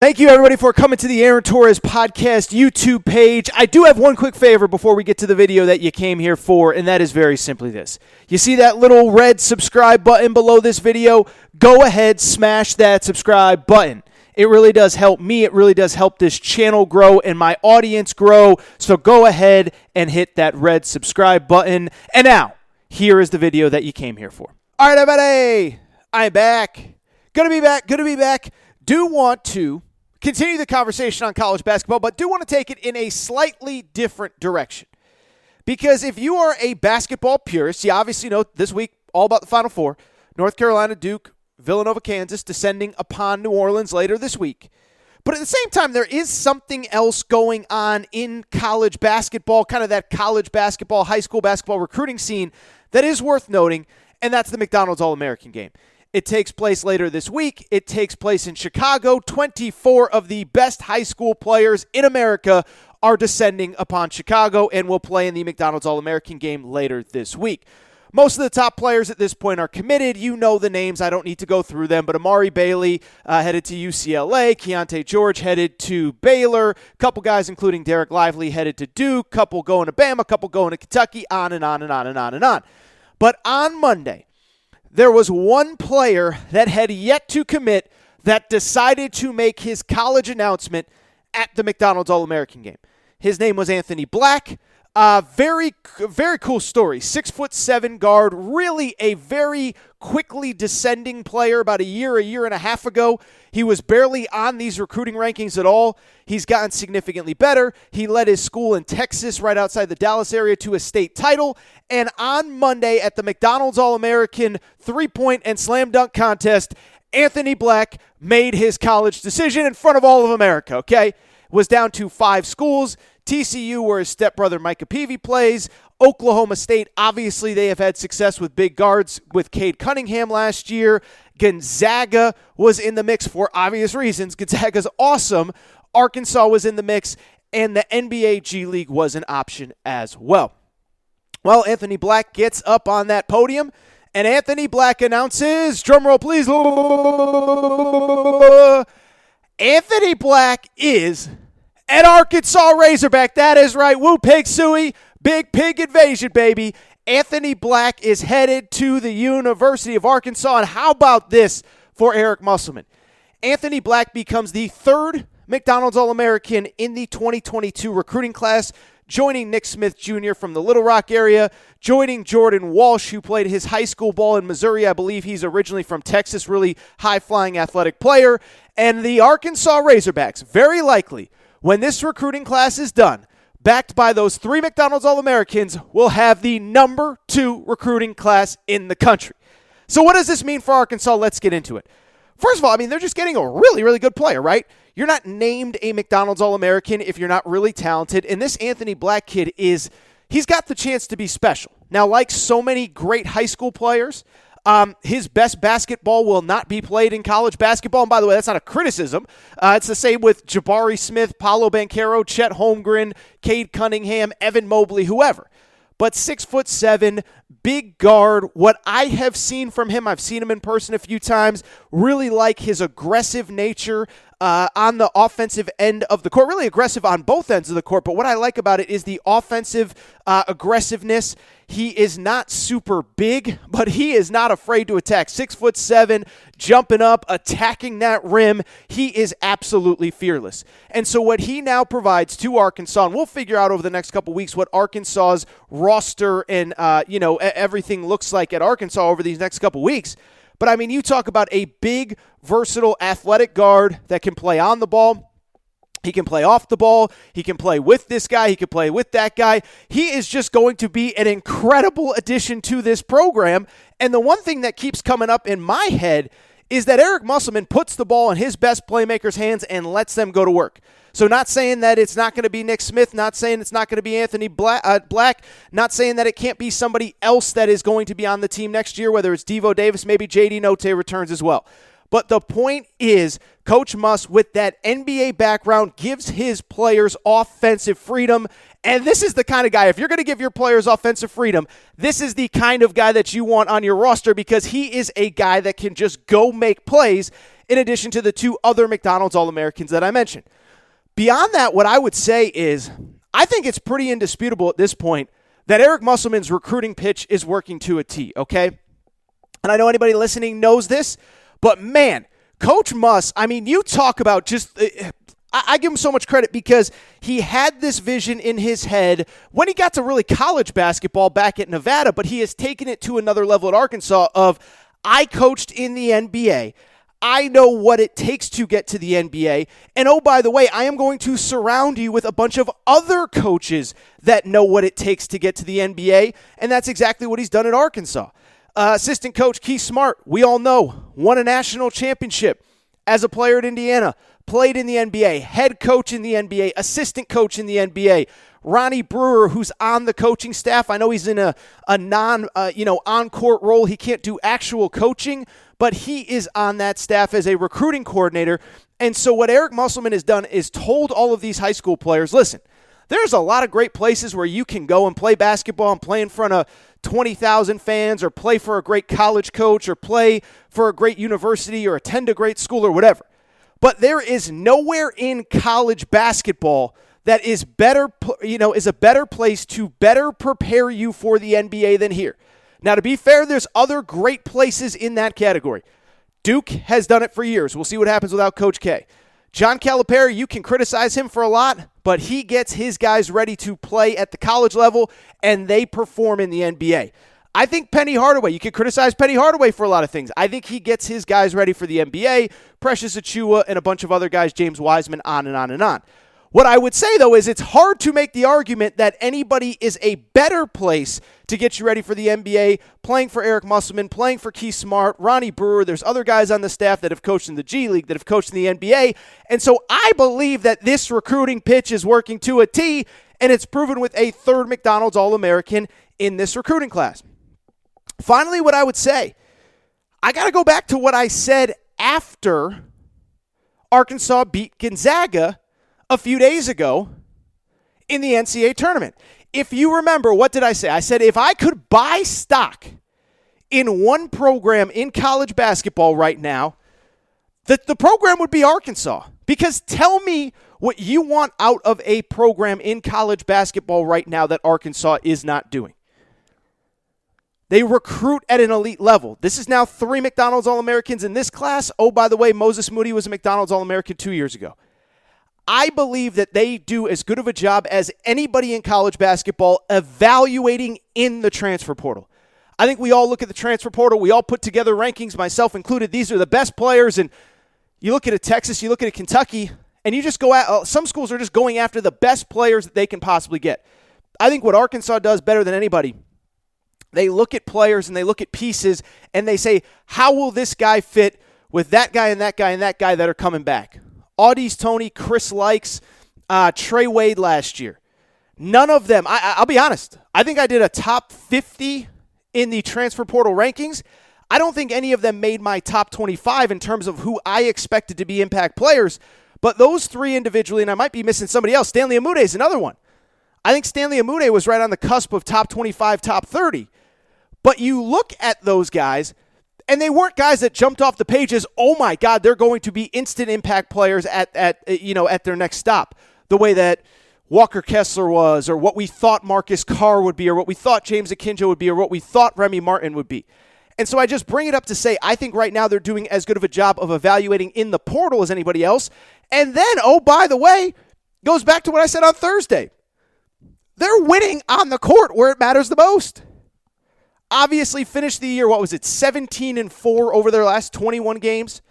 Thank you, everybody, for coming to the Aaron Torres Podcast YouTube page. I do have one quick favor before we get to the video that you came here for, and that is very simply this. You see that little red subscribe button below this video? Go ahead, smash that subscribe button. It really does help me. It really does help this channel grow and my audience grow. So go ahead and hit that red subscribe button. And now, here is the video that you came here for. All right, everybody, I'm back. Good to be back. Do want to continue the conversation on college basketball, but do want to take it in a slightly different direction. Because if you are a basketball purist, you obviously know this week all about the Final Four. North Carolina, Duke, Villanova, Kansas descending upon New Orleans later this week. But at the same time, there is something else going on in college basketball, kind of that college basketball, high school basketball recruiting scene that is worth noting, and that's the McDonald's All-American game. It takes place later this week. It takes place in Chicago. 24 of the best high school players in America are descending upon Chicago and will play in the McDonald's All-American game later this week. Most of the top players at this point are committed. You know the names. I don't need to go through them. But Amari Bailey headed to UCLA. Keontae George headed to Baylor. A couple guys, including Derek Lively, headed to Duke. Couple going to Bama. Couple going to Kentucky. On and on and on and on and on. But on Monday, there was one player that had yet to commit that decided to make his college announcement at the McDonald's All-American game. His name was Anthony Black. Very cool story. 6'7" guard, really a very quickly descending player about a year and a half ago. He was barely on these recruiting rankings at all. He's gotten significantly better. He led his school in Texas right outside the Dallas area to a state title. And on Monday at the McDonald's All-American three-point and slam dunk contest, Anthony Black made his college decision in front of all of America, okay? Was down to 5 schools. TCU, where his stepbrother Micah Peavy plays. Oklahoma State, obviously they have had success with big guards with Cade Cunningham last year. Gonzaga was in the mix for obvious reasons. Gonzaga's awesome. Arkansas was in the mix, and the NBA G League was an option as well. Well, Anthony Black gets up on that podium, and Anthony Black announces, drumroll please, Anthony Black is an Arkansas Razorback. That is right. Woo pig suey. Big pig invasion, baby. Anthony Black is headed to the University of Arkansas. And how about this for Eric Musselman? Anthony Black becomes the 3rd McDonald's All-American in the 2022 recruiting class, joining Nick Smith Jr. from the Little Rock area, joining Jordan Walsh, who played his high school ball in Missouri. I believe he's originally from Texas, really high-flying athletic player. And the Arkansas Razorbacks, very likely, when this recruiting class is done, backed by those 3 McDonald's All-Americans, will have the number 2 recruiting class in the country. So what does this mean for Arkansas? Let's get into it. First of all, I mean, they're just getting a really, really good player, right? You're not named a McDonald's All-American if you're not really talented. And this Anthony Black kid he's got the chance to be special. Now, like so many great high school players, his best basketball will not be played in college basketball. And by the way, that's not a criticism. It's the same with Jabari Smith, Paolo Banchero, Chet Holmgren, Cade Cunningham, Evan Mobley, whoever. But 6'7", big guard. What I have seen from him, I've seen him in person a few times, really like his aggressive nature on the offensive end of the court. Really aggressive on both ends of the court. But what I like about it is the offensive aggressiveness. He is not super big, but he is not afraid to attack. 6'7", jumping up, attacking that rim. He is absolutely fearless. And so what he now provides to Arkansas, and we'll figure out over the next couple weeks what Arkansas's roster and everything looks like at Arkansas over these next couple weeks. But I mean, you talk about a big, versatile, athletic guard that can play on the ball. He can play off the ball. He can play with this guy. He can play with that guy. He is just going to be an incredible addition to this program. And the one thing that keeps coming up in my head is that Eric Musselman puts the ball in his best playmakers' hands and lets them go to work. So not saying that it's not going to be Nick Smith, not saying it's not going to be Anthony Black, not saying that it can't be somebody else that is going to be on the team next year, whether it's Devo Davis, maybe J.D. Note returns as well. But the point is, Coach Muss, with that NBA background, gives his players offensive freedom. And this is the kind of guy, if you're going to give your players offensive freedom, this is the kind of guy that you want on your roster because he is a guy that can just go make plays. in addition to the 2 other McDonald's All-Americans that I mentioned. Beyond that, what I would say is I think it's pretty indisputable at this point that Eric Musselman's recruiting pitch is working to a T, okay? And I know anybody listening knows this, but man, Coach Muss, I mean, you talk about just I give him so much credit because he had this vision in his head when he got to really college basketball back at Nevada, but he has taken it to another level at Arkansas of, I coached in the NBA. I know what it takes to get to the NBA. And oh, by the way, I am going to surround you with a bunch of other coaches that know what it takes to get to the NBA. And that's exactly what he's done at Arkansas. Assistant coach Keith Smart, we all know, won a national championship as a player at Indiana, played in the NBA, head coach in the NBA, assistant coach in the NBA. Ronnie Brewer, who's on the coaching staff, I know he's in a on-court role. He can't do actual coaching, but he is on that staff as a recruiting coordinator. And so what Eric Musselman has done is told all of these high school players, listen, there's a lot of great places where you can go and play basketball and play in front of 20,000 fans or play for a great college coach or play for a great university or attend a great school or whatever. But there is nowhere in college basketball that is better, is a better place to better prepare you for the NBA than here. Now, to be fair, there's other great places in that category. Duke has done it for years. We'll see what happens without Coach K. John Calipari, you can criticize him for a lot, but he gets his guys ready to play at the college level, and they perform in the NBA. I think Penny Hardaway, you can criticize Penny Hardaway for a lot of things. I think he gets his guys ready for the NBA, Precious Achiuwa, and a bunch of other guys, James Wiseman, on and on and on. What I would say, though, is it's hard to make the argument that anybody is a better place to get you ready for the NBA, playing for Eric Musselman, playing for Keith Smart, Ronnie Brewer. There's other guys on the staff that have coached in the G League, that have coached in the NBA. And so I believe that this recruiting pitch is working to a T, and it's proven with a 3rd McDonald's All-American in this recruiting class. Finally, what I would say, I got to go back to what I said after Arkansas beat Gonzaga a few days ago in the NCAA tournament. If you remember, what did I say? I said if I could buy stock in one program in college basketball right now, that the program would be Arkansas. Because tell me what you want out of a program in college basketball right now that Arkansas is not doing. They recruit at an elite level. This is now 3 McDonald's All-Americans in this class. Oh, by the way, Moses Moody was a McDonald's All-American 2 years ago. I believe that they do as good of a job as anybody in college basketball evaluating in the transfer portal. I think we all look at the transfer portal. We all put together rankings, myself included. These are the best players. And you look at a Texas, you look at a Kentucky, and you just go at some schools are just going after the best players that they can possibly get. I think what Arkansas does better than anybody, they look at players and they look at pieces and they say, how will this guy fit with that guy and that guy and that guy that are coming back? Audi's Tony, Chris Likes, Trey Wade last year. None of them, I'll be honest, I think I did a top 50 in the transfer portal rankings. I don't think any of them made my top 25 in terms of who I expected to be impact players, but those 3 individually, and I might be missing somebody else, Stanley Amude is another one. I think Stanley Amude was right on the cusp of top 25, top 30. But you look at those guys, and they weren't guys that jumped off the pages, oh my God, they're going to be instant impact players at their next stop, the way that Walker Kessler was, or what we thought Marcus Carr would be, or what we thought James Akinjo would be, or what we thought Remy Martin would be. And so I just bring it up to say, I think right now they're doing as good of a job of evaluating in the portal as anybody else. And then, oh, by the way, goes back to what I said on Thursday. They're winning on the court where it matters the most. Obviously finished the year, 17-4 over their last 21 games.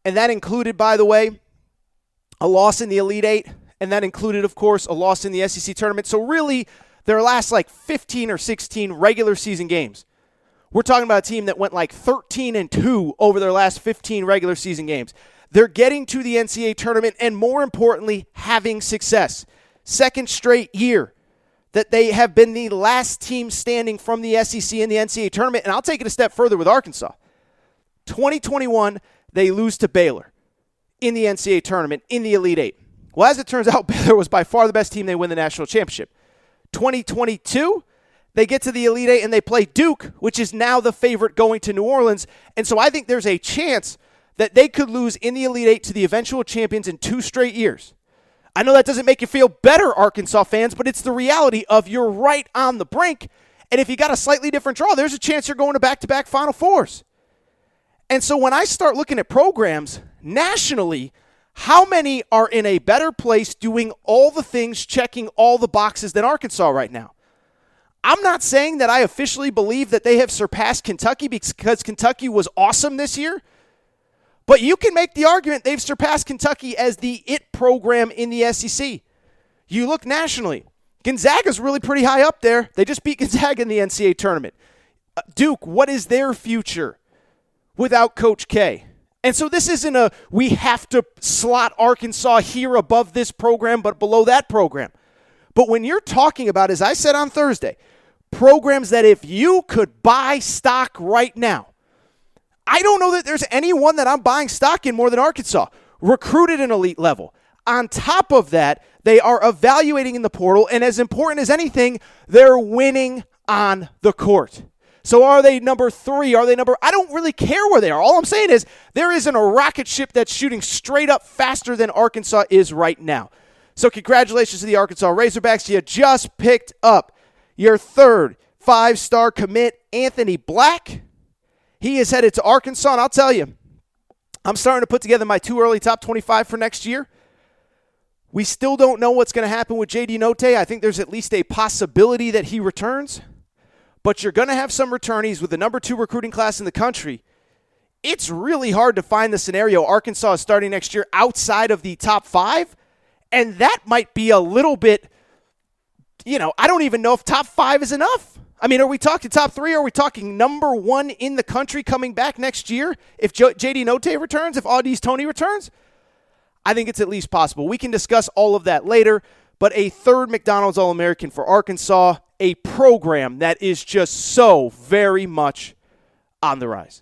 And that included, by the way, a loss in the Elite Eight. And that included, of course, a loss in the SEC tournament. So really, their last 15 or 16 regular season games. We're talking about a team that went 13-2 over their last 15 regular season games. They're getting to the NCAA tournament and, more importantly, having success. Second straight year that they have been the last team standing from the SEC in the NCAA tournament. And I'll take it a step further with Arkansas. 2021, they lose to Baylor in the NCAA tournament in the Elite Eight. Well, as it turns out, Baylor was by far the best team. They win the national championship. 2022, they get to the Elite Eight and they play Duke, which is now the favorite going to New Orleans. And so I think there's a chance that they could lose in the Elite Eight to the eventual champions in 2 straight years. I know that doesn't make you feel better, Arkansas fans, but it's the reality of you're right on the brink. And if you got a slightly different draw, there's a chance you're going to back-to-back Final Fours. And so when I start looking at programs nationally, how many are in a better place doing all the things, checking all the boxes than Arkansas right now? I'm not saying that I officially believe that they have surpassed Kentucky because Kentucky was awesome this year, but you can make the argument they've surpassed Kentucky as the it program in the SEC. You look nationally, Gonzaga's really pretty high up there. They just beat Gonzaga in the NCAA tournament. Duke, what is their future without Coach K? And so this isn't a we have to slot Arkansas here above this program but below that program. But when you're talking about, as I said on Thursday, programs that if you could buy stock right now, I don't know that there's anyone that I'm buying stock in more than Arkansas. Recruited an elite level. On top of that, they are evaluating in the portal, and as important as anything, they're winning on the court. So are they number 3? I don't really care where they are. All I'm saying is there isn't a rocket ship that's shooting straight up faster than Arkansas is right now. So congratulations to the Arkansas Razorbacks. You just picked up your 3rd 5-star commit, Anthony Black. He is headed to Arkansas, and I'll tell you, I'm starting to put together my 2 early top 25 for next year. We still don't know what's going to happen with J.D. Note. I think there's at least a possibility that he returns. But you're going to have some returnees with the number 2 recruiting class in the country. It's really hard to find the scenario Arkansas is starting next year outside of the top 5. And that might be a little bit, I don't even know if top 5 is enough. I mean, are we talking top 3? Are we talking number 1 in the country coming back next year? If J.D. Note returns, if Audi's Tony returns? I think it's at least possible. We can discuss all of that later. But a 3rd McDonald's All-American for Arkansas, a program that is just so very much on the rise.